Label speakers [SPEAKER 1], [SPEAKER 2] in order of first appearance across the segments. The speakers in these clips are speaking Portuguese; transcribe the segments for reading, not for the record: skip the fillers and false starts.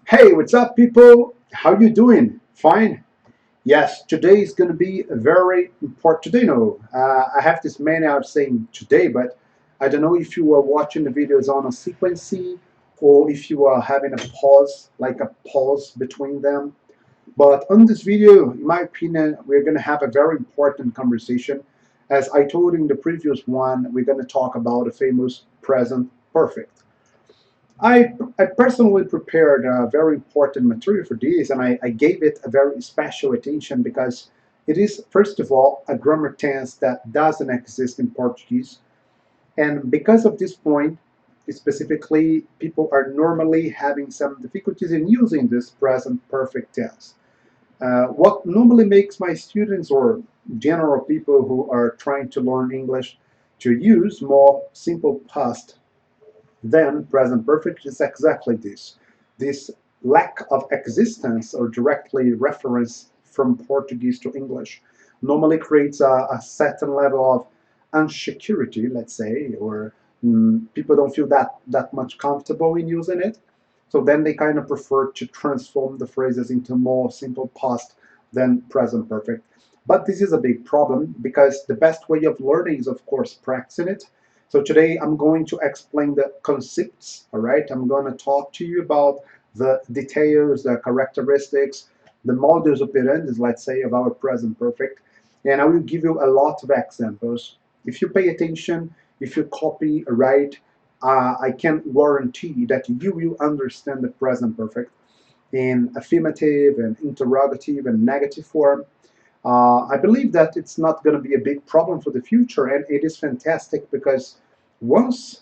[SPEAKER 1] Hey, what's up, people? How you doing? Fine? Yes, today is going to be a very important today. No, I have this manner of saying today, but I don't know if you are watching the videos on a sequence or if you are having a pause, like a pause between them. But on this video, in my opinion, we're going to have a very important conversation. As I told you in the previous one, we're going to talk about the famous present perfect. I personally prepared a very important material for this, and I gave it a very special attention because it is, first of all, a grammar tense that doesn't exist in Portuguese. And because of this point, specifically, people are normally having some difficulties in using this present perfect tense. What normally makes my students or general people who are trying to learn English to use more simple past then present perfect is exactly this. This lack of existence or directly reference from Portuguese to English normally creates a certain level of insecurity, let's say, or people don't feel that much comfortable in using it. So then they kind of prefer to transform the phrases into more simple past than present perfect. But this is a big problem because the best way of learning is, of course, practicing it. So today I'm going to explain the concepts, all right? I'm going to talk to you about the details, the characteristics, the modus operandi, let's say, of our present perfect. And I will give you a lot of examples. If you pay attention, if you copy, write, I can guarantee that you will understand the present perfect in affirmative and interrogative and negative form. I believe that it's not going to be a big problem for the future, and it is fantastic because once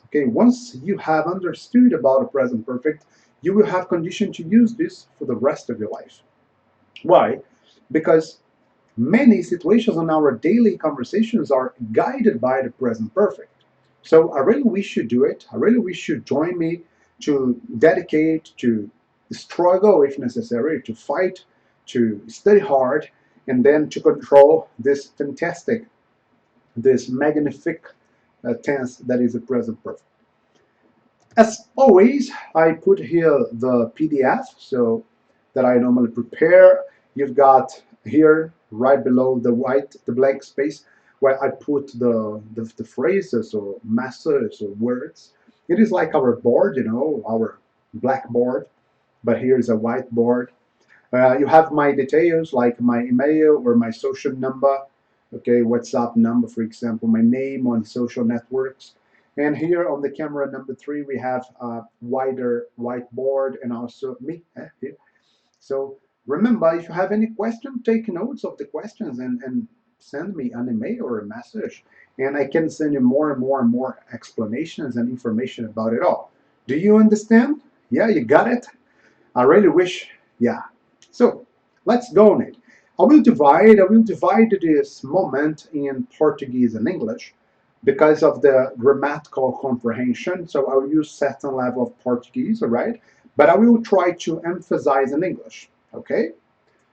[SPEAKER 1] you have understood about the present perfect, you will have condition to use this for the rest of your life. Why? Because many situations in our daily conversations are guided by the present perfect. So I really wish you do it. I really wish you join me to dedicate, to struggle if necessary, to fight, to study hard, and then to control this fantastic, this magnific tense that is the present perfect. As always, I put here the PDF so that I normally prepare. You've got here right below the blank space where I put the phrases or messages or words. It is like our board, our blackboard, but here is a whiteboard. You have my details like my email or my social number, okay, WhatsApp number, for example, my name on social networks. And here on the camera number 3, we have a wider whiteboard and also me here. So remember, if you have any question, take notes of the questions and send me an email or a message. And I can send you more and more and more explanations and information about it all. Do you understand? Yeah, you got it? I really wish, yeah. So let's go on it. I will divide this moment in Portuguese and English because of the grammatical comprehension. So I will use certain level of Portuguese, all right? But I will try to emphasize in English, okay?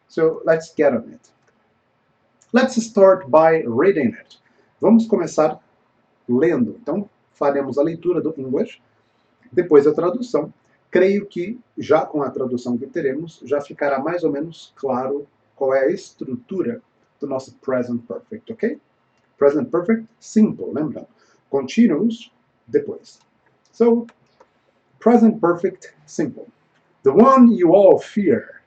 [SPEAKER 1] So let's get on it. Let's start by reading it. Vamos começar lendo. Então, faremos a leitura do English, depois a tradução. Creio que, já com a tradução que teremos, já ficará mais ou menos claro qual é a estrutura do nosso present perfect, ok? Present perfect, simple, lembra? Continuous, depois. So, present perfect, simple. The one you all fear.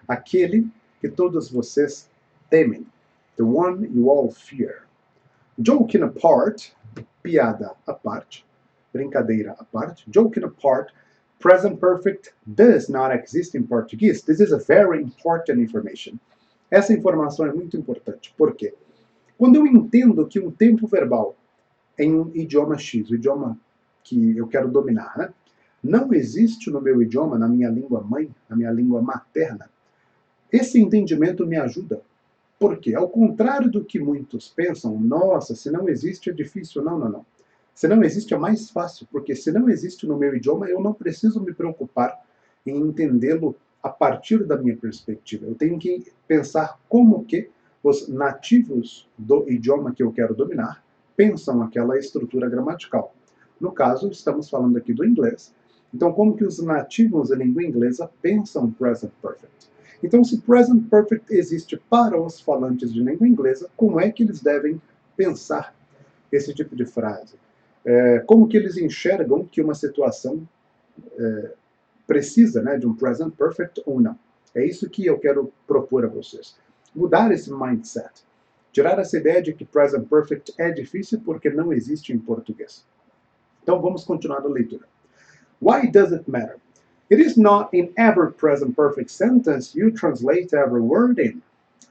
[SPEAKER 1] Aquele que todos vocês temem. The one you all fear. Joking apart, piada à parte, brincadeira à parte, joking apart, present perfect does not exist in Portuguese. This is a very important information. Essa informação é muito importante. Por quê? Quando eu entendo que um tempo verbal em um idioma X, o idioma que eu quero dominar, né, não existe no meu idioma, na minha língua mãe, na minha língua materna, esse entendimento me ajuda. Por quê? Ao contrário do que muitos pensam, nossa, se não existe é difícil. Não, não, não. Se não existe é mais fácil, porque se não existe no meu idioma, eu não preciso me preocupar em entendê-lo a partir da minha perspectiva. Eu tenho que pensar como que os nativos do idioma que eu quero dominar pensam aquela estrutura gramatical. No caso, estamos falando aqui do inglês, Então, como que os nativos da língua inglesa pensam present perfect? Então, se present perfect existe para os falantes de língua inglesa, como é que eles devem pensar esse tipo de frase? Como que eles enxergam que uma situação precisa, né, de um present perfect ou não? É isso que eu quero propor a vocês. Mudar esse mindset. Tirar essa ideia de que present perfect é difícil porque não existe em português. Então vamos continuar a leitura. Why does it matter? It is not in every present perfect sentence you translate every word in.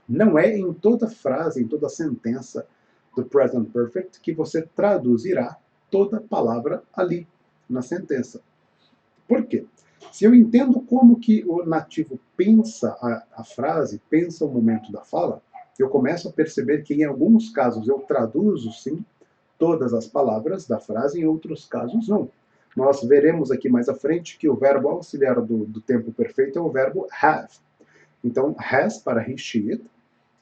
[SPEAKER 1] Não é em toda frase, em toda sentença do present perfect que você traduzirá toda palavra ali na sentença. Por quê? Se eu entendo como que o nativo pensa a frase, pensa o momento da fala, eu começo a perceber que em alguns casos eu traduzo sim todas as palavras da frase, em outros casos não. Nós veremos aqui mais à frente que o verbo auxiliar do tempo perfeito é o verbo have. Então, has para he, she, it.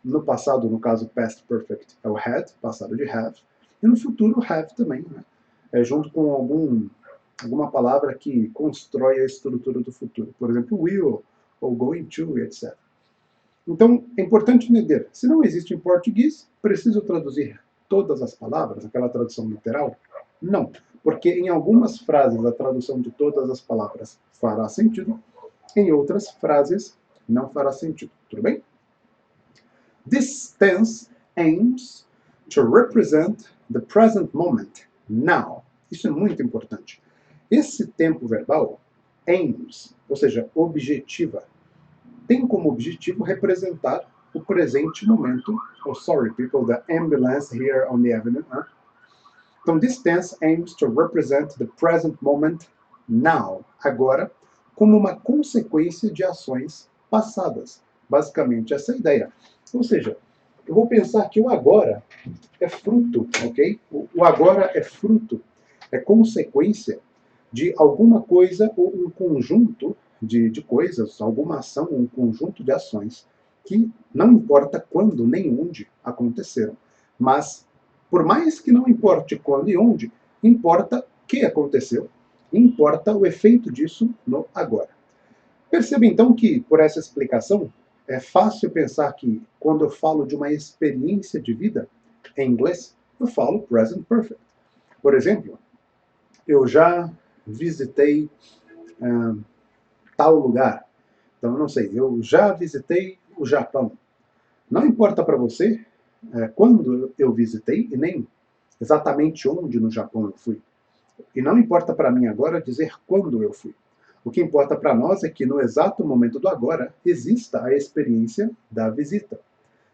[SPEAKER 1] No passado, no caso past perfect, é o had, passado de have. E no futuro, have também, né? Junto com alguma palavra que constrói a estrutura do futuro. Por exemplo, will, ou going to, etc. Então, é importante entender, se não existe em português, preciso traduzir todas as palavras, aquela tradução literal? Não, porque em algumas frases a tradução de todas as palavras fará sentido, em outras frases não fará sentido. Tudo bem? This tense aims to represent the present moment, now. Isso é muito importante. Esse tempo verbal, aims, ou seja, objetiva, tem como objetivo representar o presente momento. Oh, sorry, people, the ambulance here on the avenue. Então, this tense aims to represent the present moment now, agora, como uma consequência de ações passadas. Basicamente, essa é a ideia. Ou seja, eu vou pensar que o agora é fruto, ok? O agora é fruto, é consequência de alguma coisa ou um conjunto de coisas, alguma ação, um conjunto de ações que não importa quando nem onde aconteceram. Mas, por mais que não importe quando e onde, importa o que aconteceu, importa o efeito disso no agora. Perceba então que, por essa explicação, é fácil pensar que, quando eu falo de uma experiência de vida, em inglês, eu falo present perfect. Por exemplo, eu já visitei tal lugar. Então, eu não sei, eu já visitei o Japão. Não importa para você quando eu visitei e nem exatamente onde no Japão eu fui. E não importa para mim agora dizer quando eu fui. O que importa para nós é que no exato momento do agora exista a experiência da visita.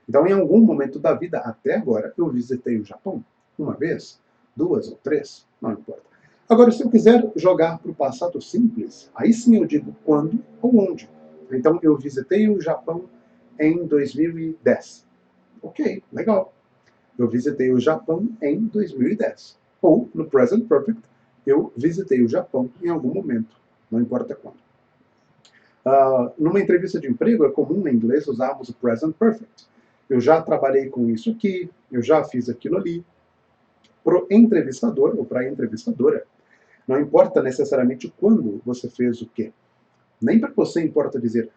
[SPEAKER 1] Então, em algum momento da vida, até agora, eu visitei o Japão. Uma vez, duas ou três, não importa. Agora, se eu quiser jogar para o passado simples, aí sim eu digo quando ou onde. Então, eu visitei o Japão em 2010. Ok, legal. Eu visitei o Japão em 2010. Ou, no present perfect, eu visitei o Japão em algum momento, não importa quando. Numa entrevista de emprego, é comum em inglês usarmos o present perfect. Eu já trabalhei com isso aqui, eu já fiz aquilo ali. Para o entrevistador ou para a entrevistadora, não importa necessariamente quando você fez o quê. Nem para você importa dizer,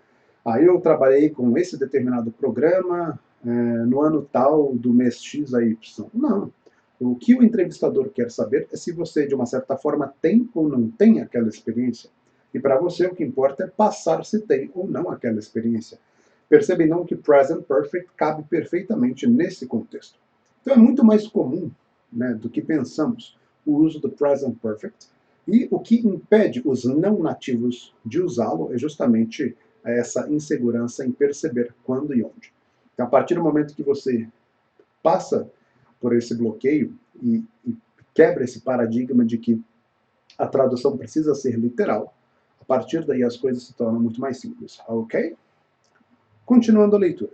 [SPEAKER 1] eu trabalhei com esse determinado programa no ano tal do mês X a Y. Não. O que o entrevistador quer saber é se você, de uma certa forma, tem ou não tem aquela experiência. E para você, o que importa é passar se tem ou não aquela experiência. Percebem não que present perfect cabe perfeitamente nesse contexto. Então é muito mais comum, né, do que pensamos o uso do present perfect. E o que impede os não nativos de usá-lo é justamente essa insegurança em perceber quando e onde. Então, a partir do momento que você passa por esse bloqueio e quebra esse paradigma de que a tradução precisa ser literal, a partir daí as coisas se tornam muito mais simples, ok? Continuando a leitura.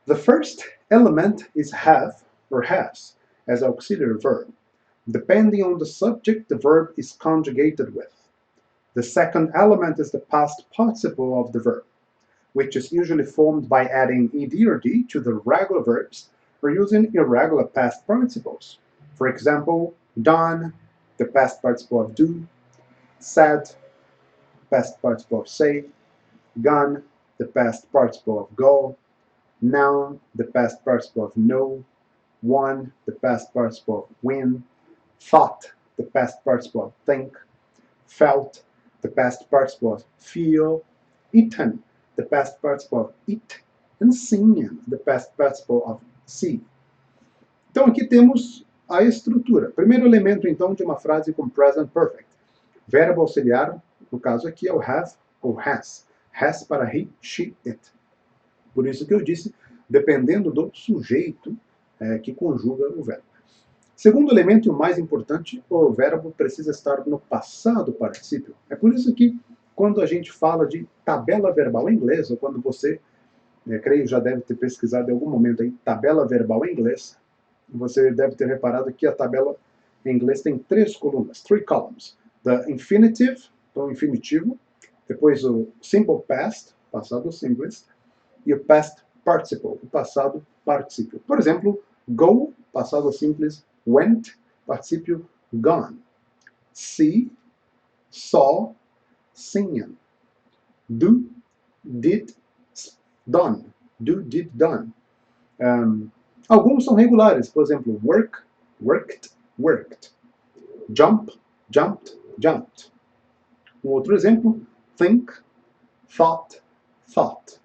[SPEAKER 1] The first element is have or has as auxiliary verb. Depending on the subject, the verb is conjugated with. The second element is the past participle of the verb, which is usually formed by adding ed or d to the regular verbs or using irregular past participles. For example, done, the past participle of do. said, past participle of say, gone, the past participle of go, noun, the past participle of know, won, the past participle of win, thought, the past participle of think, felt, the past participle of feel, eaten, the past participle of eat, and seen, the past participle of see. Então aqui temos a estrutura. Primeiro elemento, então, de uma frase com present perfect. Verbo auxiliar, no caso aqui, é o have ou has. Has para he, she, it. Por isso que eu disse, dependendo do sujeito que conjuga o verbo. Segundo elemento, e o mais importante, o verbo precisa estar no passado particípio. É por isso que, quando a gente fala de tabela verbal em inglês, ou quando você, creio, já deve ter pesquisado em algum momento aí, tabela verbal em inglês, você deve ter reparado que a tabela em inglês tem 3 colunas, 3 columns. The infinitive, então infinitivo, depois o simple past, passado simples, e o past participle, o passado particípio. Por exemplo, go, passado simples, went, particípio gone. See, saw, seen. Do, did, done. Do, did, done. Alguns são regulares, por exemplo, work, worked, worked. Jump, jumped, jumped. Um outro exemplo, think, thought, thought.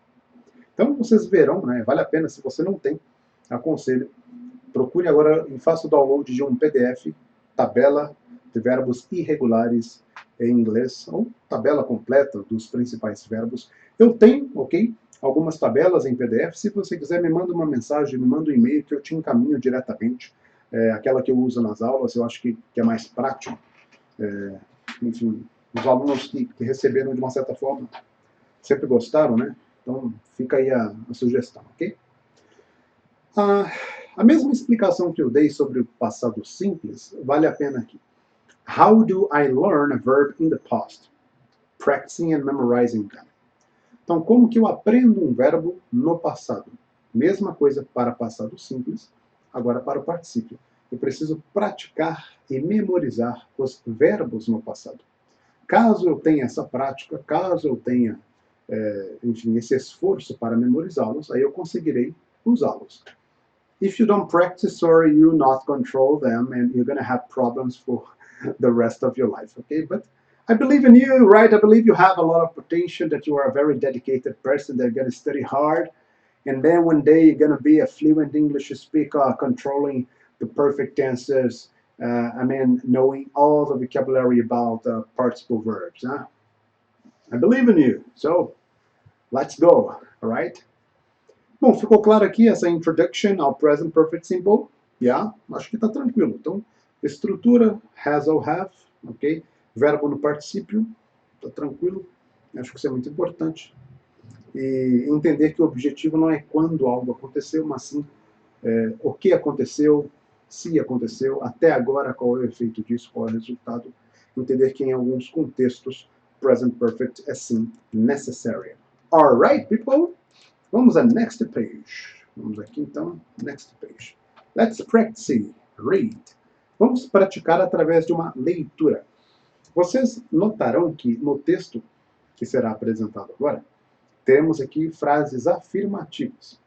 [SPEAKER 1] Então vocês verão, né, vale a pena, se você não tem, aconselho, procure agora e faça o download de um PDF, tabela de verbos irregulares em inglês, ou tabela completa dos principais verbos. Eu tenho, ok, algumas tabelas em PDF. Se você quiser, me manda uma mensagem, me manda um e-mail que eu te encaminho diretamente. Aquela que eu uso nas aulas, eu acho que é mais prático. Enfim, os alunos que receberam de uma certa forma sempre gostaram, né? Então fica aí a sugestão, ok? A mesma explicação que eu dei sobre o passado simples vale a pena aqui. How do I learn a verb in the past? Practicing and memorizing them. Então, como que eu aprendo um verbo no passado? Mesma coisa para passado simples, agora para o particípio. Eu preciso praticar e memorizar os verbos no passado. Caso eu tenha essa prática, caso eu tenha, enfim, esse esforço para memorizá-los, aí eu conseguirei usá-los. If you don't practice or you not control them, and you're going to have problems for the rest of your life, okay? But I believe in you, right? I believe you have a lot of potential, that you are a very dedicated person, that you're going to study hard, and then one day you're going to be a fluent English speaker, controlling the perfect tenses, knowing all the vocabulary about participle verbs. Huh? I believe in you, so let's go, all right? Bom, ficou claro aqui essa introduction ao present perfect simple? Yeah, acho que está tranquilo. Então, estrutura, has ou have, ok? Verbo no particípio, está tranquilo. Acho que isso é muito importante. E entender que o objetivo não é quando algo aconteceu, mas sim o que aconteceu, se aconteceu, até agora qual é o efeito disso, qual é o resultado. Entender que em alguns contextos, present perfect é sim necessary. Alright, people? Vamos a next page. Vamos aqui então, next page. Let's practice, read. Vamos praticar através de uma leitura. Vocês notarão que no texto que será apresentado agora, teremos aqui frases afirmativas.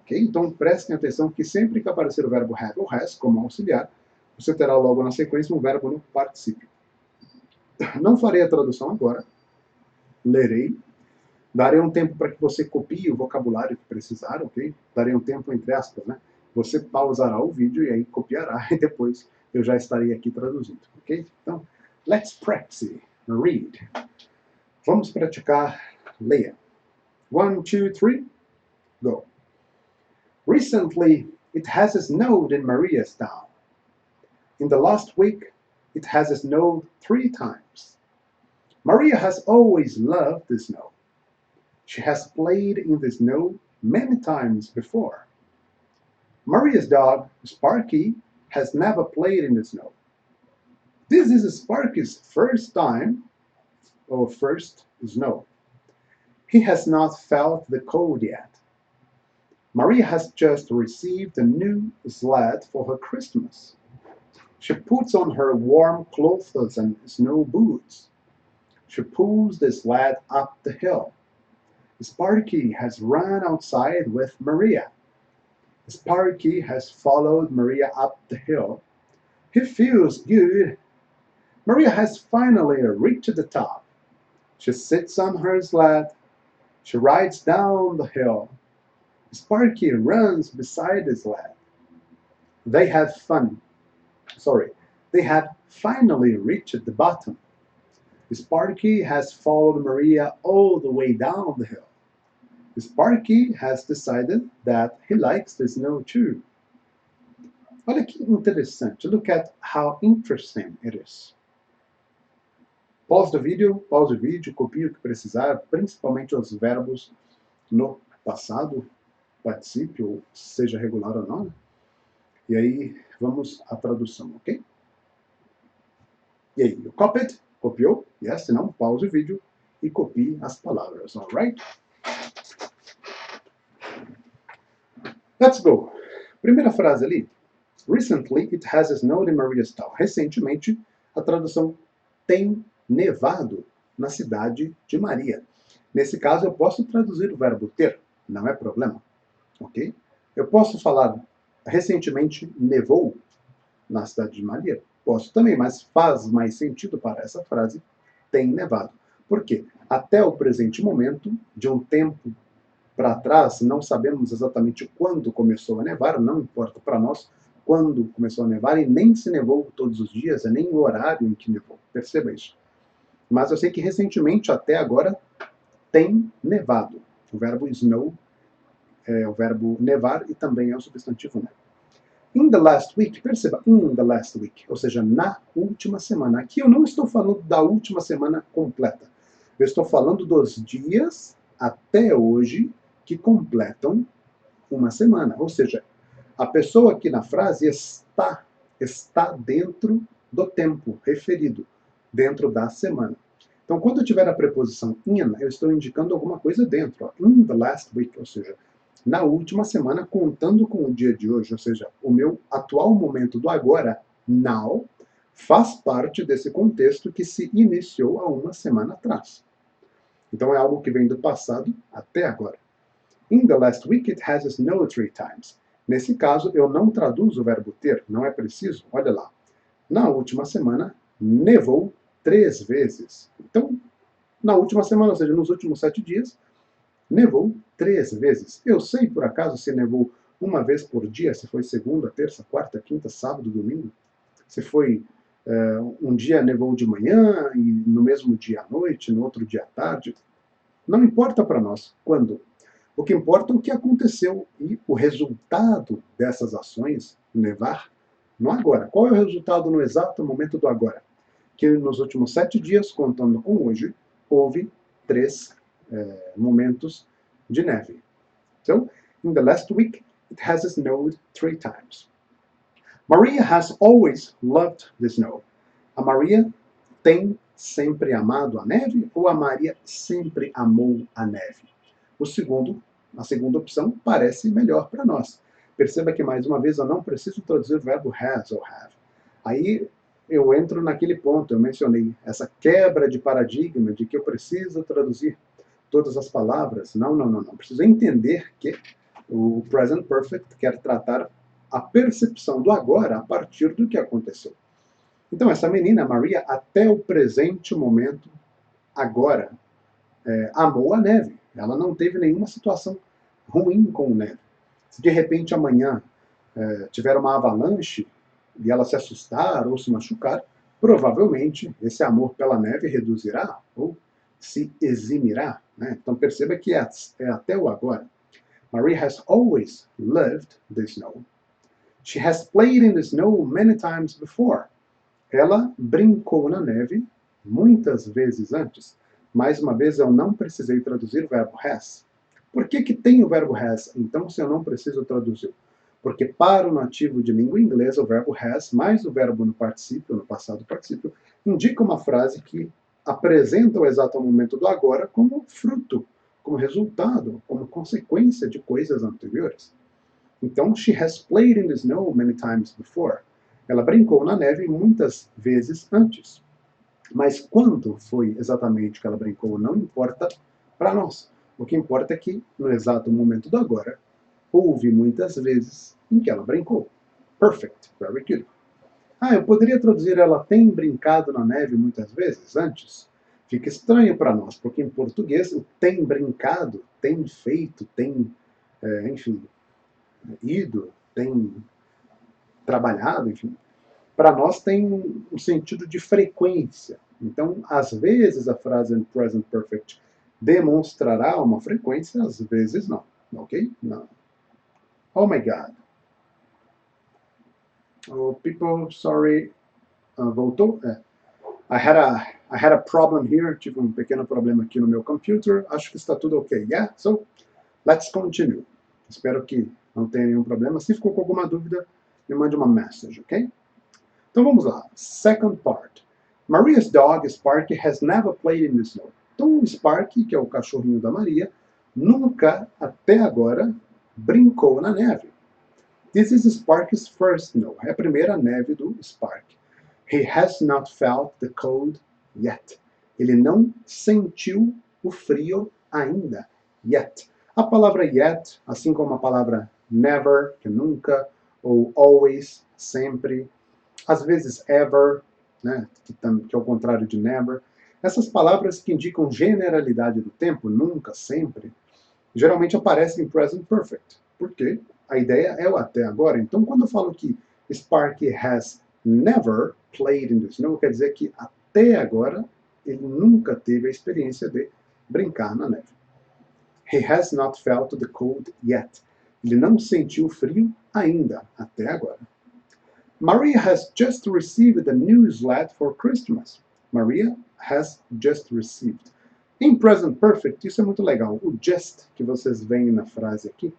[SPEAKER 1] Ok? Então prestem atenção que sempre que aparecer o verbo have ou has como auxiliar, você terá logo na sequência um verbo no particípio. Não farei a tradução agora. Lerei. Darei um tempo para que você copie o vocabulário que precisar, ok? Darei um tempo entre aspas, né? Você pausará o vídeo e aí copiará e depois eu já estarei aqui traduzindo, ok? Então, let's practice. Read. Vamos praticar. Leia. 1, 2, 3, go. Recently, it has snowed in Mariastown. In the last week, it has snowed 3 times. Maria has always loved the snow. She has played in the snow many times before. Maria's dog, Sparky, has never played in the snow. This is Sparky's first time, or first snow. He has not felt the cold yet. Maria has just received a new sled for her Christmas. She puts on her warm clothes and snow boots. She pulls the sled up the hill. Sparky has run outside with Maria. Sparky has followed Maria up the hill. He feels good. Maria has finally reached the top. She sits on her sled. She rides down the hill. Sparky runs beside the sled. They have fun. They have finally reached the bottom. Sparky has followed Maria all the way down the hill. Sparky has decided that he likes the snow too. Olha que interessante. Look at how interesting it is. Pause o vídeo, copie o que precisar, principalmente os verbos no passado, particípio, seja regular ou não. E aí, vamos à tradução, ok? E aí, you copied? Copiou? Yes, se não, pause o vídeo e copie as palavras, alright? Let's go. Primeira frase ali. Recently, it has snowed in Maria's town. Recentemente, a tradução tem nevado na cidade de Maria. Nesse caso, eu posso traduzir o verbo ter, não é problema, ok? Eu posso falar, recentemente nevou na cidade de Maria? Posso também, mas faz mais sentido para essa frase, tem nevado. Por quê? Até o presente momento, de um tempo para trás, não sabemos exatamente quando começou a nevar, não importa para nós quando começou a nevar, e nem se nevou todos os dias, nem o horário em que nevou. Perceba isso. Mas eu sei que recentemente, até agora, tem nevado. O verbo snow é o verbo nevar e também é o substantivo neve. In the last week, perceba, in the last week, ou seja, na última semana. Aqui eu não estou falando da última semana completa. Eu estou falando dos dias até hoje que completam uma semana. Ou seja, a pessoa aqui na frase está dentro do tempo referido, dentro da semana. Então, quando eu tiver a preposição in, eu estou indicando alguma coisa dentro. Ó, in the last week, ou seja, na última semana, contando com o dia de hoje, ou seja, o meu atual momento do agora, now, faz parte desse contexto que se iniciou há uma semana atrás. Então, é algo que vem do passado até agora. In the last week, it has snowed 3 times. Nesse caso, eu não traduzo o verbo ter, não é preciso. Olha lá. Na última semana, nevou 3 vezes. Então, na última semana, ou seja, nos últimos 7 dias, nevou 3 vezes. Eu sei, por acaso, se nevou uma vez por dia, se foi segunda, terça, quarta, quinta, sábado, domingo. Se foi um dia nevou de manhã, e no mesmo dia à noite, no outro dia à tarde. Não importa para nós quando. O que importa é o que aconteceu e o resultado dessas ações, nevar, no agora. Qual é o resultado no exato momento do agora? Que nos últimos 7 dias, contando com hoje, houve 3 momentos de neve. So, in the last week, it has snowed 3 times. Maria has always loved the snow. A Maria tem sempre amado a neve ou a Maria sempre amou a neve? A segunda opção parece melhor para nós. Perceba que, mais uma vez, eu não preciso traduzir o verbo has ou have. Aí eu entro naquele ponto, eu mencionei essa quebra de paradigma de que eu preciso traduzir todas as palavras. Não. Preciso entender que o present perfect quer tratar a percepção do agora a partir do que aconteceu. Então, essa menina, Maria, até o presente momento, agora, amou a neve. Ela não teve nenhuma situação ruim com neve. Se de repente amanhã tiver uma avalanche e ela se assustar ou se machucar, provavelmente esse amor pela neve reduzirá ou se eximirá. Né? Então perceba que é até o agora. Maria has always loved the snow. She has played in the snow many times before. Ela brincou na neve muitas vezes antes. Mais uma vez, eu não precisei traduzir o verbo has. Por que tem o verbo has, então, se eu não preciso traduzir? Porque para o nativo de língua inglesa, o verbo has, mais o verbo no particípio, no passado particípio, indica uma frase que apresenta o exato momento do agora como fruto, como resultado, como consequência de coisas anteriores. Então, she has played in the snow many times before. Ela brincou na neve muitas vezes antes. Mas quando foi exatamente que ela brincou não importa para nós. O que importa é que, no exato momento do agora, houve muitas vezes em que ela brincou. Perfect, very good. Eu poderia traduzir ela tem brincado na neve muitas vezes antes? Fica estranho para nós, porque em português o tem brincado, tem feito, tem, enfim, ido, tem trabalhado, enfim. Para nós tem um sentido de frequência. Então, às vezes a frase in present perfect demonstrará uma frequência, às vezes não. Ok? Não. Oh my God. Oh, people, sorry. Voltou? I had a problem here. Tive um pequeno problema aqui no meu computer. Acho que está tudo ok. Yeah? So, let's continue. Espero que não tenha nenhum problema. Se ficou com alguma dúvida, me mande uma message, ok? Então vamos lá. Second part. Maria's dog, Sparky, has never played in the snow. Então o Sparky, que é o cachorrinho da Maria, nunca, até agora, brincou na neve. This is Sparky's first snow. É a primeira neve do Spark. He has not felt the cold yet. Ele não sentiu o frio ainda. Yet. A palavra yet, assim como a palavra never, que nunca, ou always, sempre, às vezes ever, né, que é o contrário de never, essas palavras que indicam generalidade do tempo, nunca, sempre, geralmente aparecem em present perfect, porque a ideia é o até agora. Então, quando eu falo que Sparky has never played in the snow, quer dizer que até agora ele nunca teve a experiência de brincar na neve. He has not felt the cold yet. Ele não sentiu frio ainda, até agora. Maria has just received a new sled for Christmas. Maria has just received. Em present perfect, isso é muito legal. O just, que vocês veem na frase aqui,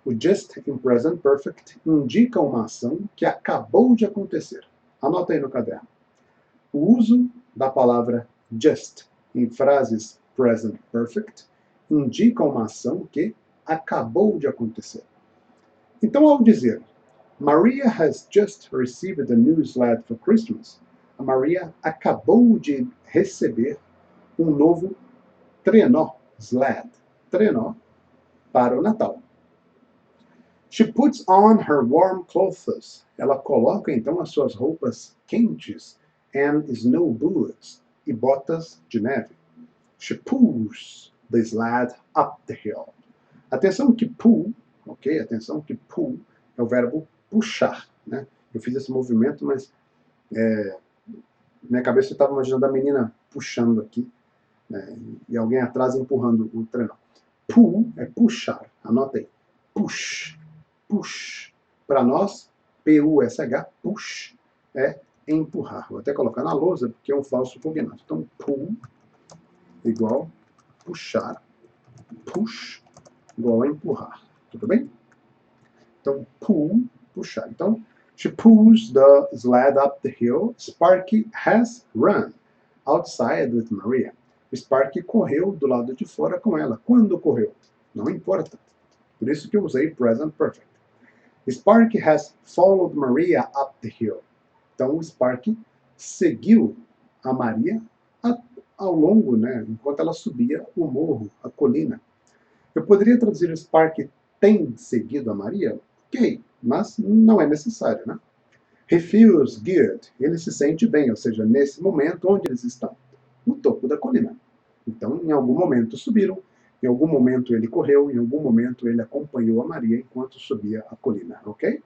[SPEAKER 1] o just em present perfect indica uma ação que acabou de acontecer. Anota aí no caderno. O uso da palavra just em frases present perfect indica uma ação que acabou de acontecer. Então, ao dizer Maria has just received a new sled for Christmas, a Maria acabou de receber um novo trenó, sled, trenó, para o Natal. She puts on her warm clothes. Ela coloca então as suas roupas quentes and snow boots e botas de neve. She pulls the sled up the hill. Atenção que pull, ok? Atenção que pull é o verbo puxar, né? Eu fiz esse movimento, mas minha cabeça estava imaginando a menina puxando aqui, né? E alguém atrás empurrando o trenó. Pull é puxar, anota aí. Push, push. Para nós, P-U-S-H, push, é empurrar. Vou até colocar na lousa, porque é um falso cognato. Então, pull, igual puxar. Push, igual a empurrar. Tudo bem? Então, pull, puxar. Então, she pulls the sled up the hill. Sparky has run outside with Maria. Sparky correu do lado de fora com ela. Quando correu? Não importa. Por isso que eu usei present perfect. Sparky has followed Maria up the hill. Então, o Sparky seguiu a Maria ao longo, né, enquanto ela subia o morro, a colina. Eu poderia traduzir o Sparky tem seguido a Maria? Ok, mas não é necessário, né? He feels good. Ele se sente bem, ou seja, nesse momento, onde eles estão? No topo da colina. Então, em algum momento subiram, em algum momento ele correu, em algum momento ele acompanhou a Maria enquanto subia a colina, ok?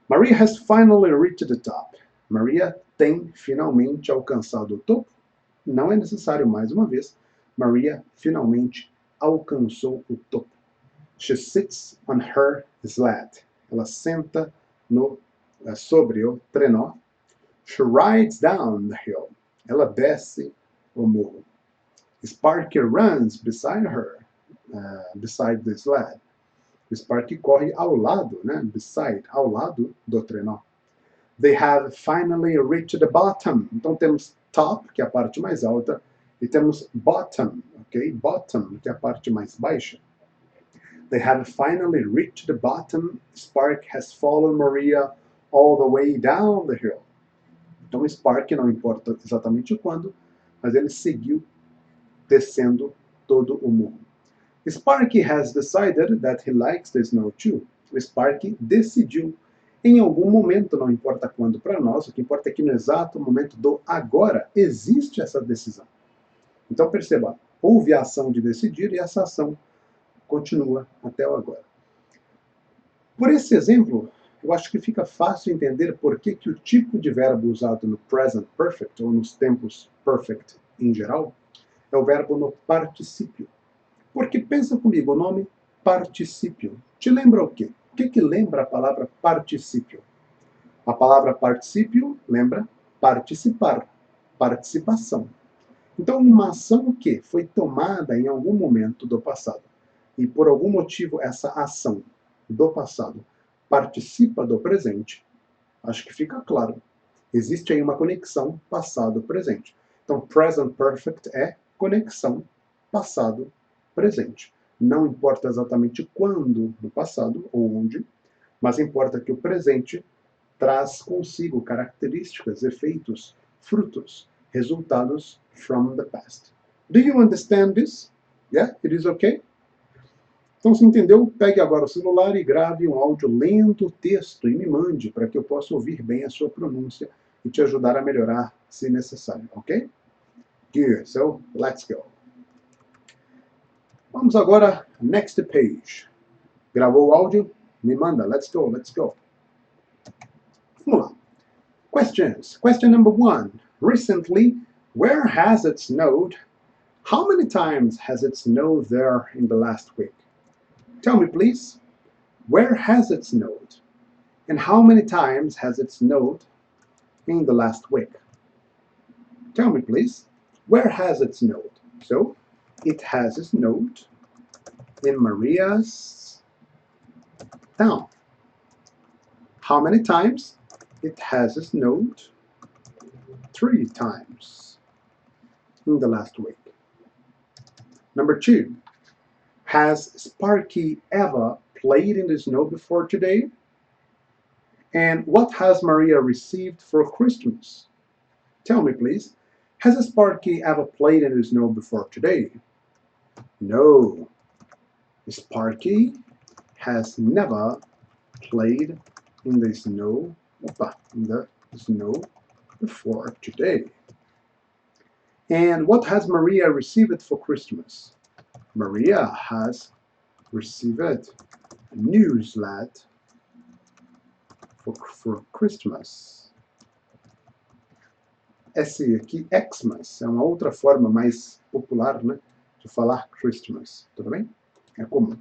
[SPEAKER 1] Maria has finally reached the top. Maria tem finalmente alcançado o topo. Não é necessário mais uma vez. Maria finalmente alcançou o topo. She sits on her sled. Ela senta sobre o trenó. She rides down the hill. Ela desce o morro. Sparky runs beside her, beside the sled. Sparky corre ao lado, né? Beside, ao lado do trenó. They have finally reached the bottom. Então temos top, que é a parte mais alta, e temos bottom, ok? Bottom, que é a parte mais baixa. They have finally reached the bottom. Spark has followed Maria all the way down the hill. Então, Sparky não importa exatamente quando, mas ele seguiu descendo todo o morro. Sparky has decided that he likes the snow too. O Sparky decidiu em algum momento, não importa quando para nós, o que importa é que no exato momento do agora existe essa decisão. Então perceba, houve a ação de decidir e essa ação continua até o agora. Por esse exemplo, eu acho que fica fácil entender por que o tipo de verbo usado no present perfect, ou nos tempos perfect em geral, é o verbo no particípio. Porque pensa comigo, o nome particípio te lembra o quê? O que lembra a palavra particípio? A palavra particípio lembra participar, participação. Então, uma ação que foi tomada em algum momento do passado e por algum motivo essa ação do passado participa do presente, acho que fica claro. Existe aí uma conexão passado-presente. Então, present perfect é conexão passado-presente. Não importa exatamente quando no passado ou onde, mas importa que o presente traz consigo características, efeitos, frutos, resultados from the past. Do you understand this? Yeah, it is okay? Então, se entendeu, pegue agora o celular e grave um áudio lendo o texto e me mande para que eu possa ouvir bem a sua pronúncia e te ajudar a melhorar se necessário, ok? Good, so let's go. Vamos agora, next page. Gravou o áudio? Me manda, let's go, let's go. Vamos lá. Questions. Question number 1. Recently, where has it snowed? How many times has it snowed there in the last week? Tell me, please, where has it snowed? And how many times has it snowed in the last week? Tell me, please, where has it snowed? So, it has snowed in Maria's town. How many times? It has snowed 3 times in the last week. Number 2. Has Sparky ever played in the snow before today? And what has Maria received for Christmas? Tell me, please, has Sparky ever played in the snow before today? No. Sparky has never played in the snow before today. And what has Maria received for Christmas? Maria has received a new sled for Christmas. Esse aqui, Xmas, é uma outra forma mais popular, né, de falar Christmas. Tudo bem? É comum.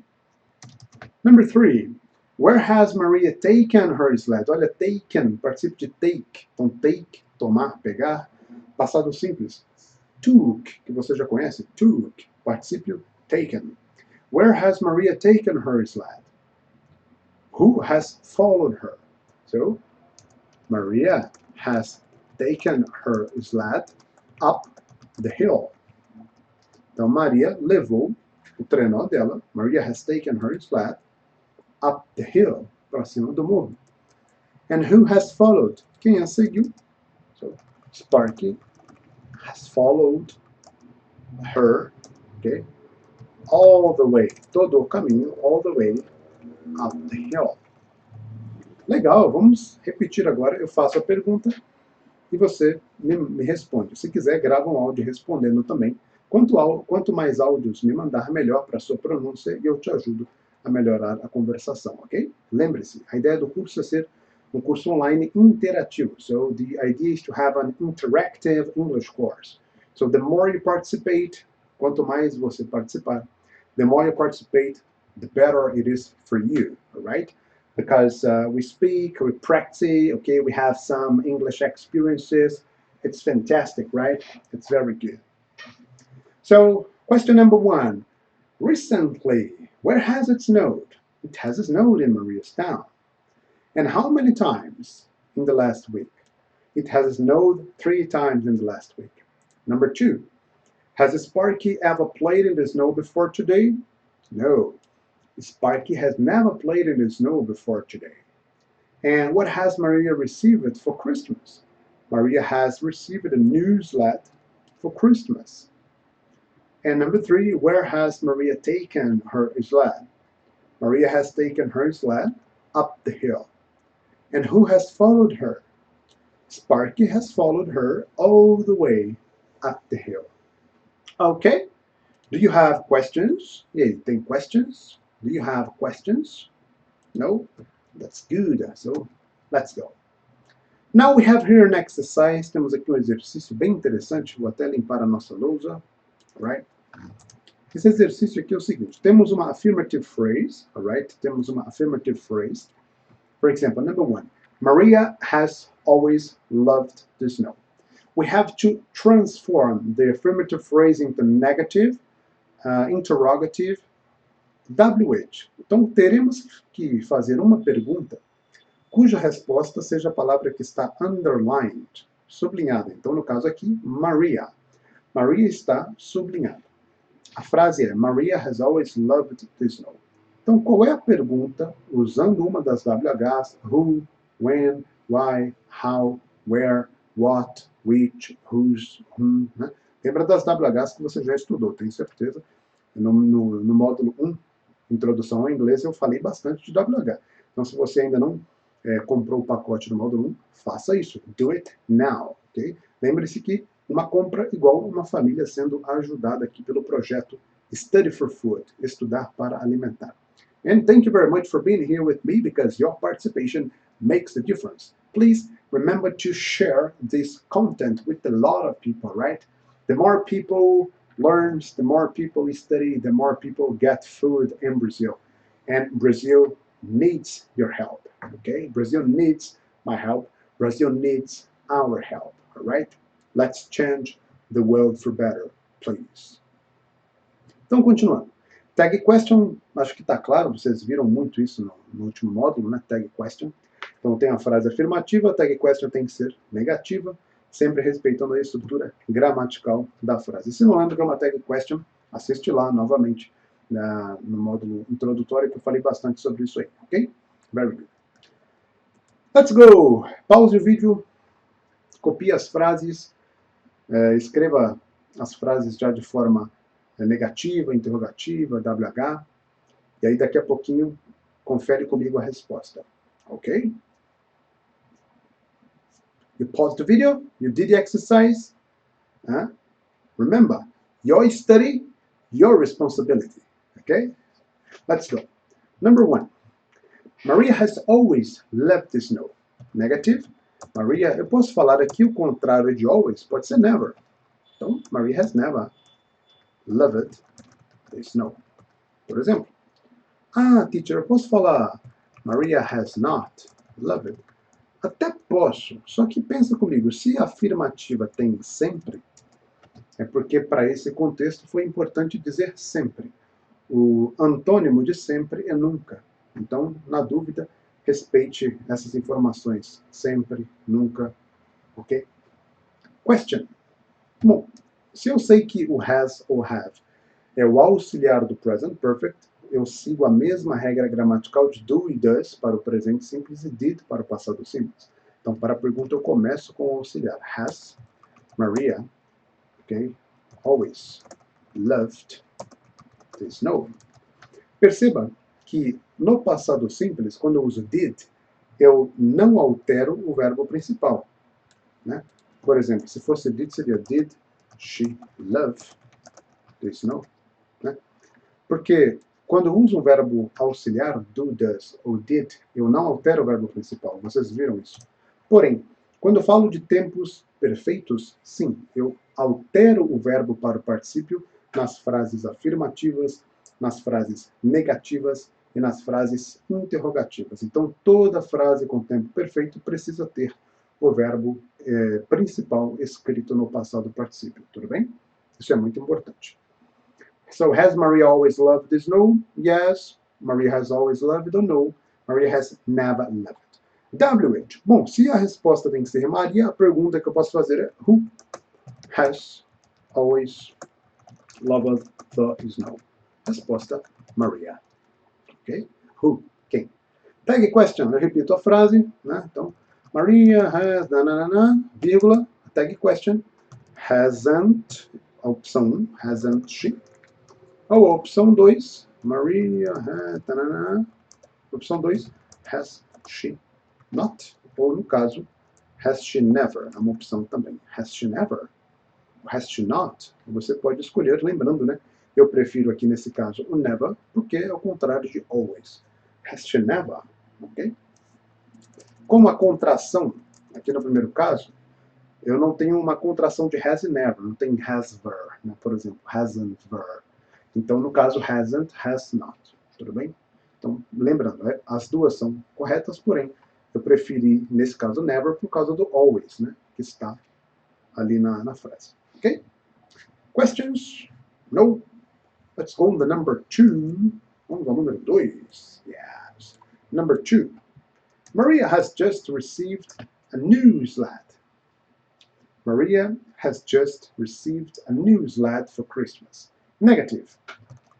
[SPEAKER 1] Number 3. Where has Maria taken her sled? Olha, taken, participo de take. Então, take, tomar, pegar. Passado simples. Took, que você já conhece. Took, particípio taken. Where has Maria taken her sled? Who has followed her? So, Maria has taken her sled up the hill. Então, Maria levou o trenó dela. Maria has taken her sled up the hill, para cima do morro. And who has followed? Quem a seguiu? So, Sparky has followed her, okay, all the way, todo o caminho, all the way up the hill. Legal, vamos repetir agora. Eu faço a pergunta e você me responde. Se quiser, grava um áudio respondendo também. Quanto mais áudios me mandar, melhor para a sua pronúncia e eu te ajudo a melhorar a conversação, ok? Lembre-se, a ideia do curso é ser um curso online interativo. So the idea is to have an interactive English course. So the more you participate, quanto mais você participar, the more you participate, the better it is for you, all right? Because we speak, we practice, okay, we have some English experiences. It's fantastic, right? It's very good. So, question number 1. Recently, where has it snowed? It has snowed in Maria's town. And how many times in the last week? It has snowed 3 times in the last week. Number 2. Has Sparky ever played in the snow before today? No. Sparky has never played in the snow before today. And what has Maria received for Christmas? Maria has received a new sled for Christmas. And number 3, where has Maria taken her sled? Maria has taken her sled up the hill. And who has followed her? Sparky has followed her all the way up the hill. Okay? Do you have questions? E aí, tem questions? Do you have questions? No? That's good. So, let's go. Now we have here an exercise. Temos aqui um exercício bem interessante. Vou até limpar a nossa lousa. Right? Esse exercício aqui é o seguinte. Temos uma affirmative phrase. Alright? Temos uma affirmative phrase. For example, number 1. Maria has always loved the snow. We have to transform the affirmative phrase into negative, interrogative, WH. Então, teremos que fazer uma pergunta cuja resposta seja a palavra que está underlined, sublinhada. Então, no caso aqui, Maria. Maria está sublinhada. A frase é, Maria has always loved the snow. Então, qual é a pergunta usando uma das WHs? Who, when, why, how, where, what, which, whose, whom. Né? Lembra das WHs que você já estudou, tenho certeza. No módulo 1, Introdução ao Inglês, eu falei bastante de WH. Então, se você ainda não comprou o pacote do módulo 1, faça isso. Do it now. Okay? Lembre-se que uma compra igual uma família sendo ajudada aqui pelo projeto Study for Food, Estudar para Alimentar. And thank you very much for being here with me because your participation makes the difference. Please remember to share this content with a lot of people, right? The more people learn, the more people study, the more people get food in Brazil. And Brazil needs your help, okay? Brazil needs my help. Brazil needs our help, all right? Let's change the world for better, please. Então, continuando. Tag question, acho que está claro, vocês viram muito isso no último módulo, né? Tag question. Então tem a frase afirmativa, a tag question tem que ser negativa, sempre respeitando a estrutura gramatical da frase. Se não lembra que é uma tag question, assiste lá novamente no módulo introdutório, que eu falei bastante sobre isso aí, ok? Very good. Let's go! Pause o vídeo, copie as frases, escreva as frases já de forma negativa, interrogativa, WH, e aí daqui a pouquinho confere comigo a resposta, ok? You paused the video, you did the exercise. Remember, your study, your responsibility, okay? Let's go. Number 1, Maria has always loved the snow. Negative, Maria, eu posso falar aqui o contrário de always, pode ser never. Então, Maria has never loved the snow. Por exemplo, teacher, eu posso falar Maria has not loved? Até posso, só que pensa comigo, se a afirmativa tem sempre, é porque para esse contexto foi importante dizer sempre. O antônimo de sempre é nunca. Então, na dúvida, respeite essas informações. Sempre, nunca, ok? Question. Bom, se eu sei que o has ou have é o auxiliar do present perfect, eu sigo a mesma regra gramatical de do e does para o presente simples e did para o passado simples. Então, para a pergunta, eu começo com o auxiliar. Has Maria, okay, always loved the snow? Perceba que no passado simples, quando eu uso did, eu não altero o verbo principal. Né? Por exemplo, se fosse did, seria did she love the snow? Né? Porque quando eu uso um verbo auxiliar, do, does ou did, eu não altero o verbo principal. Vocês viram isso? Porém, quando eu falo de tempos perfeitos, sim, eu altero o verbo para o particípio nas frases afirmativas, nas frases negativas e nas frases interrogativas. Então, toda frase com tempo perfeito precisa ter o verbo principal escrito no passado particípio. Tudo bem? Isso é muito importante. So, has Maria always loved the snow? Yes. Maria has always loved or no? Maria has never loved. WH. Bom, se a resposta tem que ser Maria, a pergunta que eu posso fazer é who has always loved the snow? Resposta, Maria. Ok? Who? Quem? Tag question. Eu repito a frase. Né? Então, Maria has, nananana, vírgula, tag question, hasn't, a opção 1, hasn't she? Ou a opção 2, Maria has, nananana, opção 2, has she not? Ou no caso, has she never? É uma opção também. Has she never? Has she not? Você pode escolher, lembrando, né? Eu prefiro aqui nesse caso o never, porque é o contrário de always. Has she never? Ok? Como a contração, aqui no primeiro caso, eu não tenho uma contração de has e never, não tem has-ver, né? Por exemplo, hasn't-ver. Então, no caso, hasn't, has not. Tudo bem? Então, lembrando, as duas são corretas, porém, eu preferi, nesse caso, never, por causa do always, né? Que está ali na frase. Ok? Questions? No? Let's go on the number 2. Vamos ao número 2. Yes. Number 2. Maria has just received a newsletter. Maria has just received a newsletter for Christmas. Negative.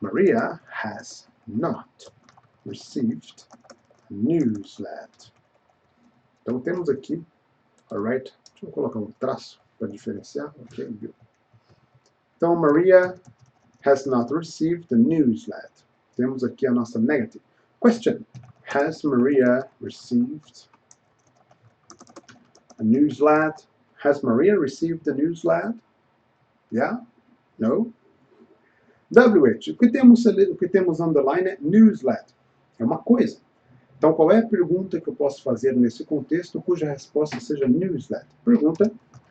[SPEAKER 1] Maria has not received a newsletter. Então temos aqui, alright, deixa eu colocar um traço para diferenciar. Ok, viu? Então Maria has not received the newsletter. Temos aqui a nossa negative. Question. Has Maria received a newsletter? Has Maria received the newsletter? Yeah? No? WH. O que temos underline é newsletter. É uma coisa. Então, qual é a pergunta que eu posso fazer nesse contexto cuja resposta seja newsletter? Pergunta: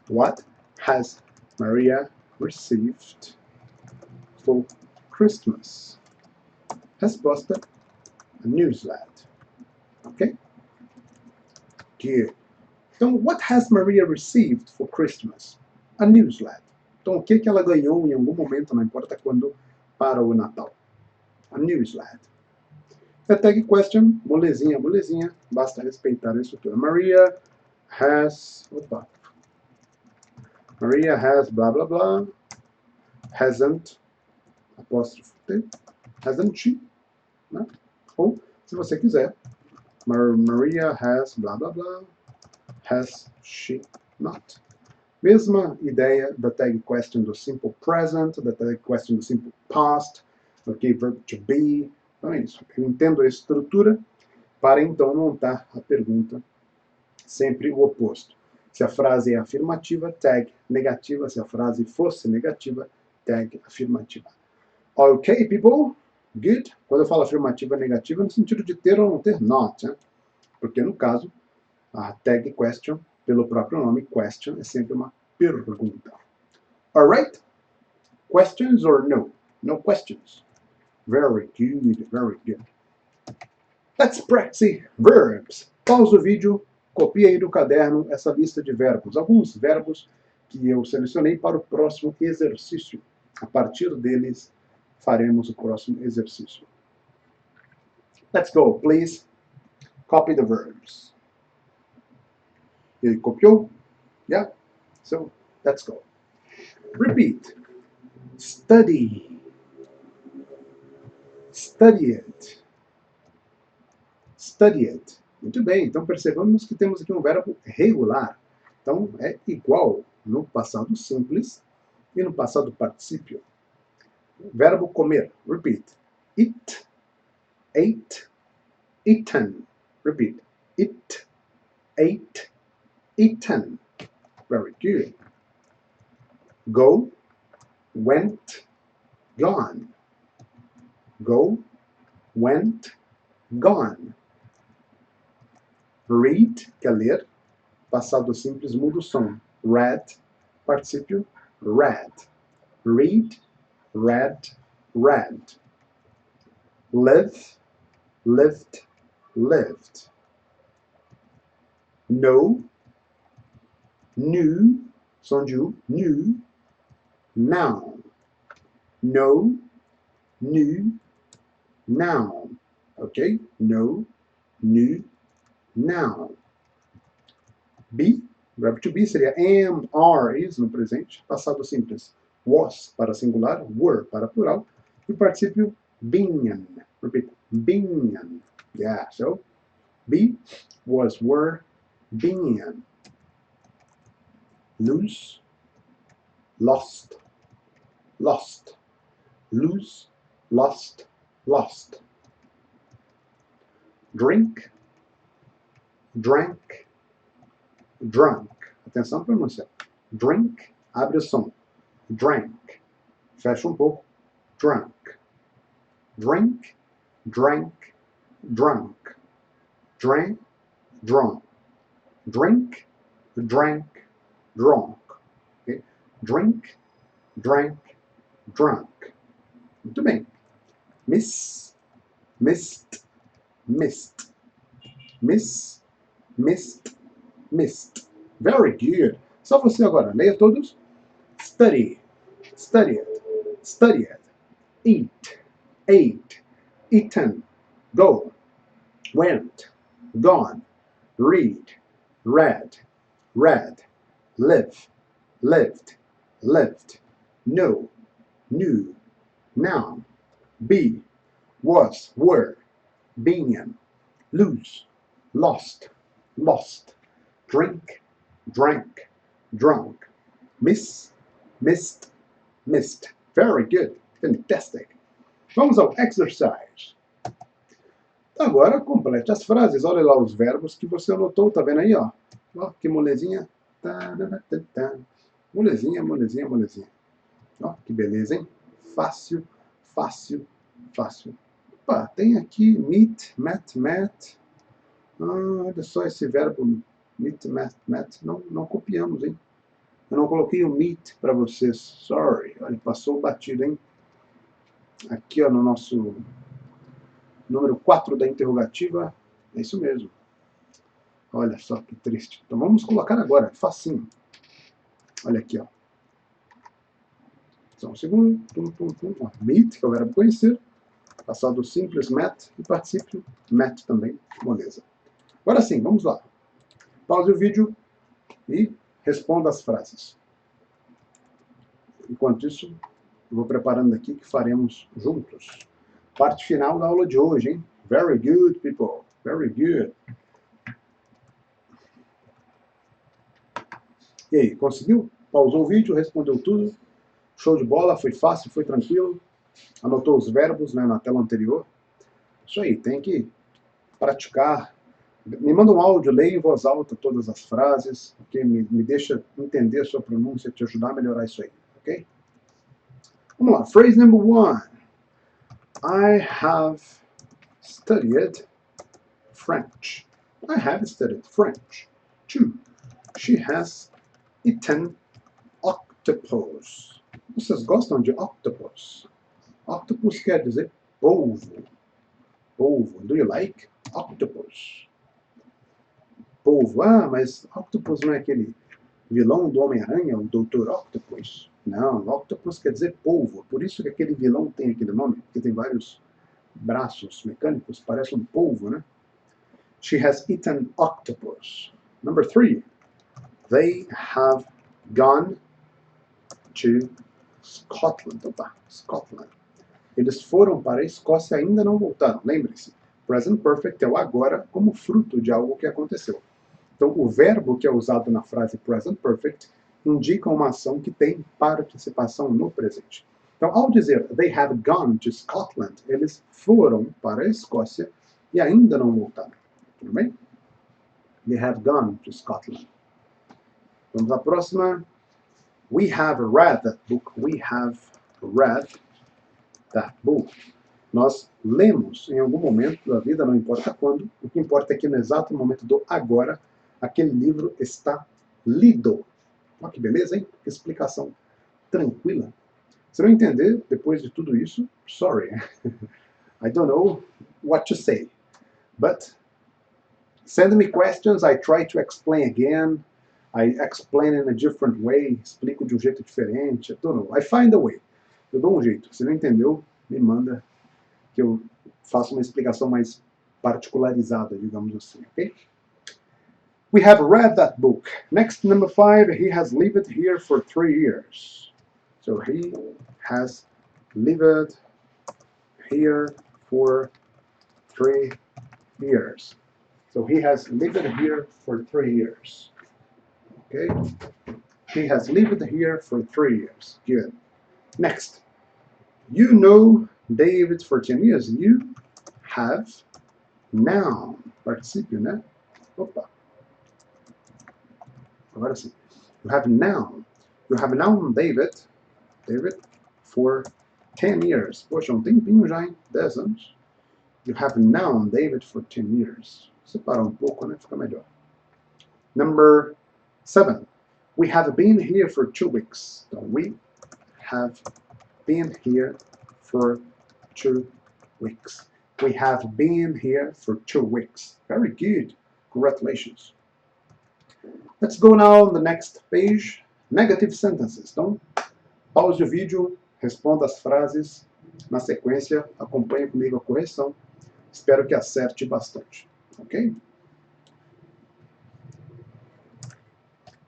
[SPEAKER 1] What has Maria received for Christmas? Resposta: a newsletter. Ok? Good. Então, what has Maria received for Christmas? A newsletter. Então, o que ela ganhou em algum momento, não importa quando, para o Natal? A newsletter. A tag question, molezinha, molezinha, basta respeitar a estrutura. Maria has, Maria has blá blá blá, hasn't, apóstrofo T, hasn't she, né? Ou, se você quiser, Maria has blá blá blá, has she not. Mesma ideia da tag question do simple present, da tag question do simple past, ok, verb to be. Então é isso. Eu entendo a estrutura para então montar a pergunta sempre o oposto. Se a frase é afirmativa, tag negativa. Se a frase fosse negativa, tag afirmativa. Ok, people? Good? Quando eu falo afirmativa negativa, no sentido de ter ou não ter not, né? Porque no caso, a tag question, pelo próprio nome, question, é sempre uma pergunta. Alright? Questions or no? No questions. Very good, very good. Let's practice verbs. Pausa o vídeo, copie aí do caderno essa lista de verbos. Alguns verbos que eu selecionei para o próximo exercício. A partir deles, faremos o próximo exercício. Let's go, please. Copy the verbs. Ele copiou? Yeah? So, let's go. Repeat. Study. Study it. Study it. Muito bem, então percebamos que temos aqui um verbo regular. Então, é igual no passado simples e no passado particípio. Verbo comer. Repeat. Eat, ate, eaten. Repeat. Eat, ate, eaten. Very good. Go, went, gone. Go, went, gone. Read, que é ler. Passado simples muda o som. Read, particípio, read. Read, read, read. Live, lived, lived. Know, knew, som de U, knew, noun. Know, knew, noun. Ok? Know, knew, noun. Be, verbo to be seria am, are, is no presente. Passado simples. Was para singular, were para plural. E o particípio been. Repeat. Been. Yeah, so be, was, were, been, lose, lost, lost, lose, lost, lost. Drink, drank, drunk. Atenção para pronúncia. Drink, abre o som. Drank, fecha um pouco. Drunk. Drink, drank, drunk. Drank, drunk. Drink, drank, drunk. Okay? Drink, drank, drunk. Muito bem. Miss, missed, missed. Miss, missed, missed. Very good. Só você agora. Leia todos. Study, studied, studied. Eat, ate, eaten. Go, went, gone. Read, read, read. Live, lived, lived. Know, knew. Noun, be, was, were. Being, lose, lost, lost. Drink, drank, drunk. Miss, missed, missed. Very good. Fantastic. Vamos ao exercise. Agora complete as frases. Olha lá os verbos que você anotou. Tá vendo aí, ó? Ó, que molezinha. Molezinha, molezinha, molezinha. Ó, que beleza, hein? Fácil, fácil, fácil. Opa, tem aqui meet, met. Olha só esse verbo meet, met. Não copiamos, hein? Eu não coloquei o meet para vocês. Sorry. Olha, passou batido, hein? Aqui, ó, no nosso número 4 da interrogativa. É isso mesmo. Olha só que triste. Então vamos colocar agora. Facinho. Olha aqui, ó. Só um segundo. Ó, meet, que é o verbo conhecer. Passado simples, met. E particípio, met também. Moleza. Agora sim, vamos lá. Pause o vídeo e responda as frases. Enquanto isso, eu vou preparando aqui que faremos juntos. Parte final da aula de hoje, hein? Very good, people. Very good. E aí, conseguiu? Pausou o vídeo, respondeu tudo? Show de bola, foi fácil, foi tranquilo? Anotou os verbos, né, na tela anterior? Isso aí, tem que praticar. Me manda um áudio, leia em voz alta todas as frases, okay? Me deixa entender a sua pronúncia, te ajudar a melhorar isso aí, ok? Vamos lá, phrase number 1. I have studied French. I have studied French. 2. She has eaten octopus. Vocês gostam de octopus? Octopus quer dizer polvo. Polvo. Do you like octopus? Polvo. Ah, mas octopus não é aquele vilão do Homem-Aranha, o Dr. Octopus? Não, octopus quer dizer polvo. Por isso que aquele vilão tem aquele nome, porque tem vários braços mecânicos, parece um polvo, né? She has eaten octopus. Number 3. They have gone to Scotland. Opa, Scotland. Eles foram para a Escócia e ainda não voltaram. Lembre-se, present perfect é o agora como fruto de algo que aconteceu. Então, o verbo que é usado na frase present perfect indica uma ação que tem participação no presente. Então, ao dizer they have gone to Scotland, eles foram para a Escócia e ainda não voltaram. Tudo bem? They have gone to Scotland. Vamos à próxima. We have read that book. We have read that book. Nós lemos em algum momento da vida, não importa quando, o que importa é que no exato momento do agora, aquele livro está lido. Olha que beleza, hein? Que explicação tranquila. Se não entender, depois de tudo isso, sorry. I don't know what to say. But send me questions, I try to explain again. I explain in a different way. Explico de um jeito diferente. I don't know. I find a way. Eu dou um jeito. Se não entendeu, me manda que eu faço uma explicação mais particularizada, digamos assim, ok? We have read that book. Next, number 5, he has lived here for 3 years. So he has lived here for 3 years. So he has lived here for 3 years. Okay? He has lived here for 3 years. Good. Next. You know David for 10 years. You have noun. Particípio, né? Opa. Agora sim. You have noun. You have known David for 10 years. Poxa, um tempinho já, hein? 10 anos. You have known David for 10 years. Separar um pouco, né? Fica melhor. Number 7. We have been here for 2 weeks. So we have been here for 2 weeks. We have been here for 2 weeks. Very good. Congratulations. Let's go now on the next page. Negative sentences. Então, pause o vídeo, responda as frases na sequência, acompanhe comigo a correção. Espero que acerte bastante. Ok?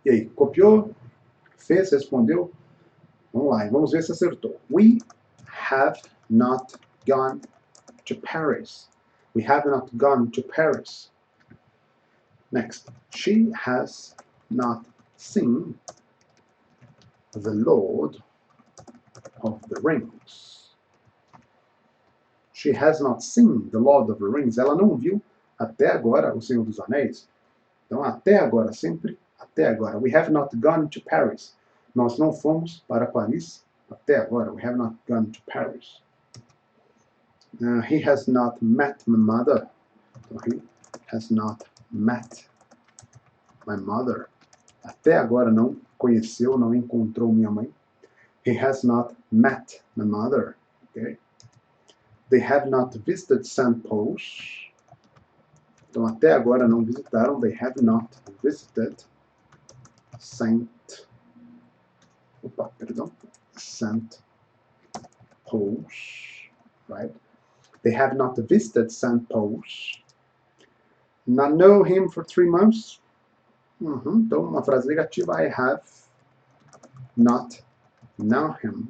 [SPEAKER 1] E aí, copiou? Fez? Respondeu? Vamos lá, vamos ver se acertou. We have not gone to Paris. We have not gone to Paris. Next. She has not seen the Lord of the Rings. She has not seen the Lord of the Rings. Ela não viu até agora o Senhor dos Anéis. Então, até agora, sempre até agora. We have not gone to Paris. Nós não fomos para Paris até agora. We have not gone to Paris. He has not met my mother. So he has not met my mother. Até agora não conheceu, não encontrou minha mãe. He has not met my mother. Okay? They have not visited St. Paul's. Então, até agora não visitaram. They have not visited St. Paul's. Right? They have not visited St. Paul's. Not know him for 3 months. Então, uma frase negativa. I have not known him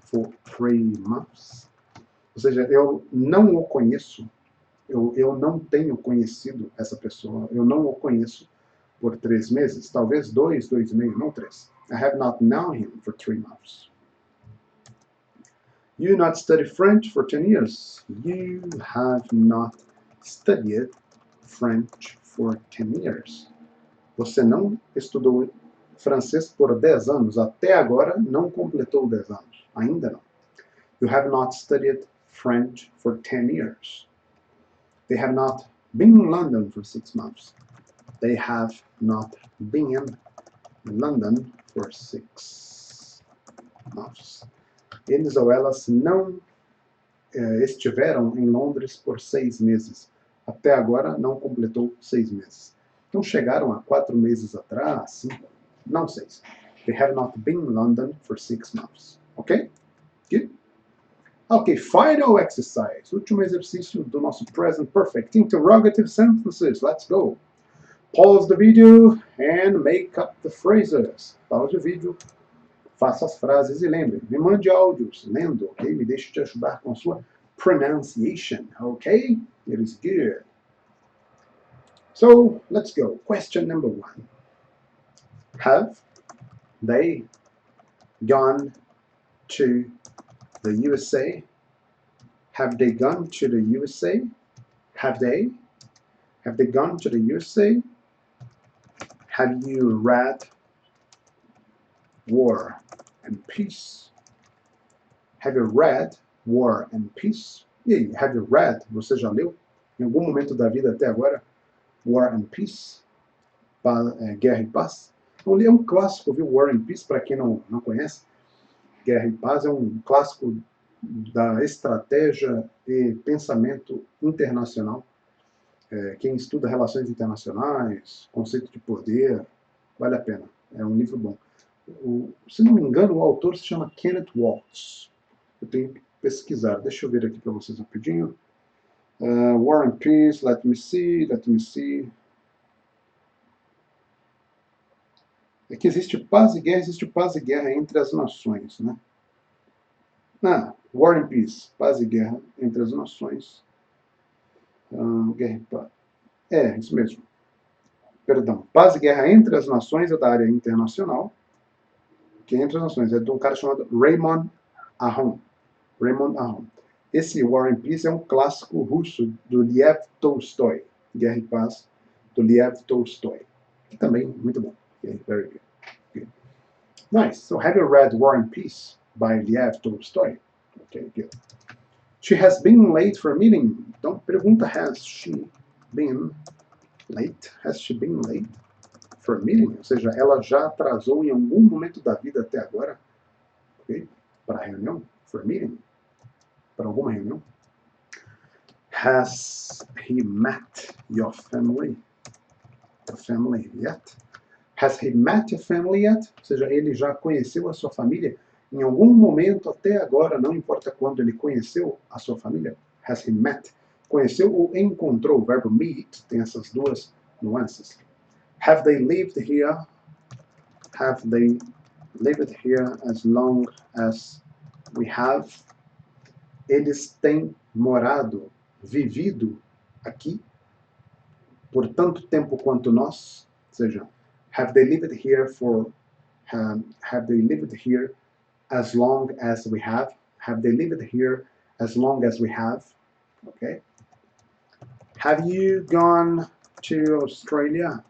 [SPEAKER 1] for 3 months. Ou seja, eu não o conheço. Eu não tenho conhecido essa pessoa. Eu não o conheço por 3 meses. Talvez 2, 2,5, não 3. I have not known him for 3 months. You not study French for 10 years. You have not studied French for 10 years. Você não estudou francês por 10 anos. Até agora não completou 10 anos. Ainda não. You have not studied French for 10 years. They have not been in London for 6 months. They have not been in London for 6 months. Eles ou elas não estiveram em Londres por 6 meses. Até agora não completou 6 meses. Então chegaram a 4 meses atrás, 5, não 6. They have not been in London for 6 months. Ok? Good? Ok, final exercise. Último exercício do nosso present perfect. Interrogative sentences. Let's go. Pause the video and make up the phrases. Pause o vídeo, faça as frases e lembre, me mande áudios lendo, ok? Me deixe te ajudar com a sua pronunciation, ok? It is good. So, let's go. Question number 1. Have they gone to the USA? Have they gone to the USA? Have they? Have they gone to the USA? Have you read War and Peace? Have you read War and Peace? E aí, have you read? Você já leu em algum momento da vida até agora War and Peace? Guerra e Paz? Então, é um clássico, viu? War and Peace, para quem não conhece. Guerra e Paz é um clássico da estratégia e pensamento internacional. Quem estuda relações internacionais, conceito de poder, vale a pena. É um livro bom. Se não me engano, o autor se chama Kenneth Waltz. Eu tenho que pesquisar. Deixa eu ver aqui para vocês rapidinho. War and Peace, let me see. É que existe paz e guerra entre as nações, né? War and Peace, paz e guerra entre as nações. Guerra e paz. Isso mesmo. Perdão. Paz e guerra entre as nações é da área internacional. Que entre as nações é de um cara chamado Raymond Aron. Raymond Aron. Esse War and Peace é um clássico russo do Lev Tolstói. Guerra e Paz, do Lev Tolstói. Que também muito bom. Okay, very good. Good. Nice. So have you read War and Peace by Lev Tolstói? Okay, good. She has been late for a meeting. Então, pergunta, has she been late? Has she been late for a meeting? Ou seja, ela já atrasou em algum momento da vida até agora, okay? Para a reunião, for a meeting, para alguma reunião. Has he met your family? The family yet? Has he met your family yet? Ou seja, ele já conheceu a sua família em algum momento até agora, não importa quando ele conheceu a sua família. Has he met? Conheceu ou encontrou? O verbo meet tem essas duas nuances. Have they lived here? Have they lived here as long as we have? Eles têm morado, vivido aqui por tanto tempo quanto nós. Ou seja, have they lived here have they lived here as long as we have? Have they lived here as long as we have? Okay. Have you gone to Australia?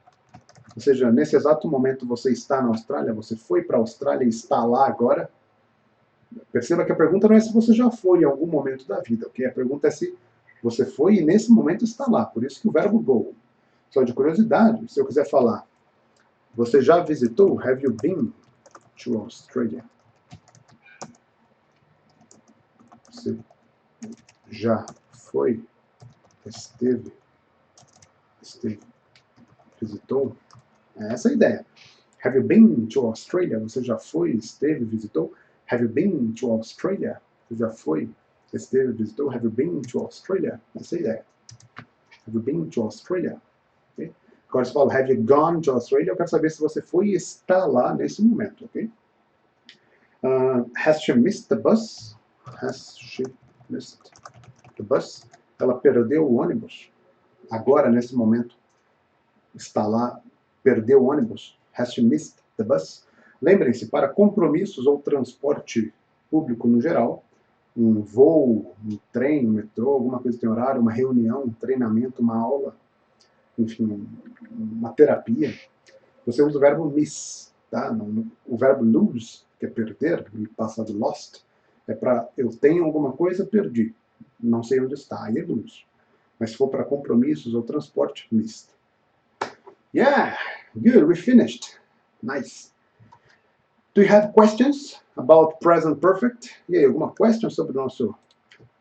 [SPEAKER 1] Ou seja, nesse exato momento você está na Austrália, você foi para a Austrália e está lá agora. Perceba que a pergunta não é se você já foi em algum momento da vida, ok? A pergunta é se você foi e nesse momento está lá. Por isso que o verbo go. Só de curiosidade, se eu quiser falar, você já visitou? Have you been to Australia? Você já foi, esteve, visitou? É essa a ideia. Have you been to Australia? Você já foi, esteve, visitou? Have you been to Australia? Você já foi, esteve, visitou? Have you been to Australia? Essa é a ideia. Have you been to Australia? Okay? Agora se fala, have you gone to Australia? Eu quero saber se você foi e está lá nesse momento, ok? Has she missed the bus? Has she missed the bus? Ela perdeu o ônibus. Agora, nesse momento, está lá, perdeu o ônibus. Has she missed the bus? Lembrem-se, para compromissos ou transporte público no geral, um voo, um trem, um metrô, alguma coisa que tem horário, uma reunião, um treinamento, uma aula, enfim, uma terapia, você usa o verbo miss. Tá? O verbo lose, que é perder, em passado lost, é para eu tenho alguma coisa, perdi. Não sei onde está, aí é lose. Mas se for para compromissos ou transporte, missed. Yeah, good, we finished. Nice. Do you have questions about present perfect? E aí, alguma question sobre o nosso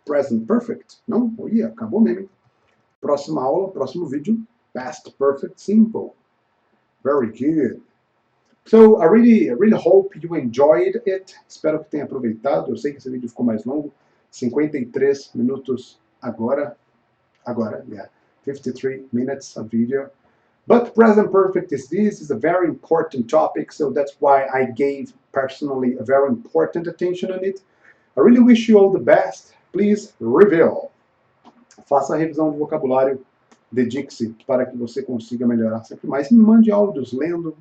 [SPEAKER 1] present perfect? Não? Oh, yeah, acabou mesmo. Próxima aula, próximo vídeo, past perfect simple. Very good. So, I really hope you enjoyed it. Espero que tenha aproveitado. Eu sei que esse vídeo ficou mais longo. 53 minutos agora, yeah. 53 minutes of video. But present perfect is a very important topic, so that's why I gave personally a very important attention on it. I really wish you all the best. Please review. Faça a revisão de vocabulário, dedique-se para que você consiga melhorar sempre mais. Me mande áudios lendo,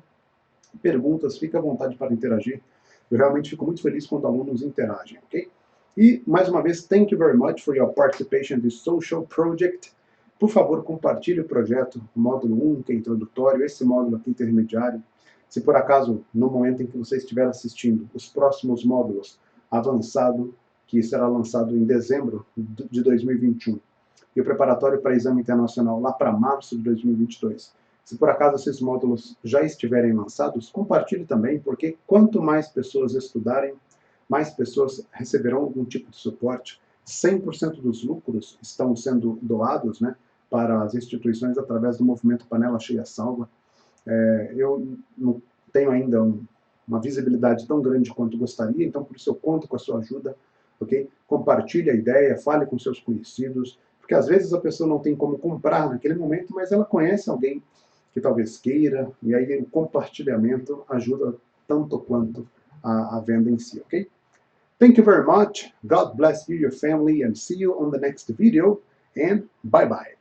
[SPEAKER 1] perguntas, fique à vontade para interagir. Eu realmente fico muito feliz quando alunos interagem, ok? E, mais uma vez, thank you very much for your participation in this social project. Por favor, compartilhe o projeto, o módulo 1, que é introdutório, esse módulo aqui intermediário. Se por acaso, no momento em que você estiver assistindo, os próximos módulos, avançado, que será lançado em dezembro de 2021, e o preparatório para exame internacional lá para março de 2022. Se por acaso esses módulos já estiverem lançados, compartilhe também, porque quanto mais pessoas estudarem, mais pessoas receberão algum tipo de suporte. 100% dos lucros estão sendo doados, né, para as instituições através do movimento Panela Cheia Salva. Eu não tenho ainda uma visibilidade tão grande quanto gostaria, então por isso eu conto com a sua ajuda, ok? Compartilhe a ideia, fale com seus conhecidos, porque às vezes a pessoa não tem como comprar naquele momento, mas ela conhece alguém que talvez queira, e aí o compartilhamento ajuda tanto quanto a venda em si, ok? Thank you very much. God bless you, your family, and see you on the next video, and bye-bye.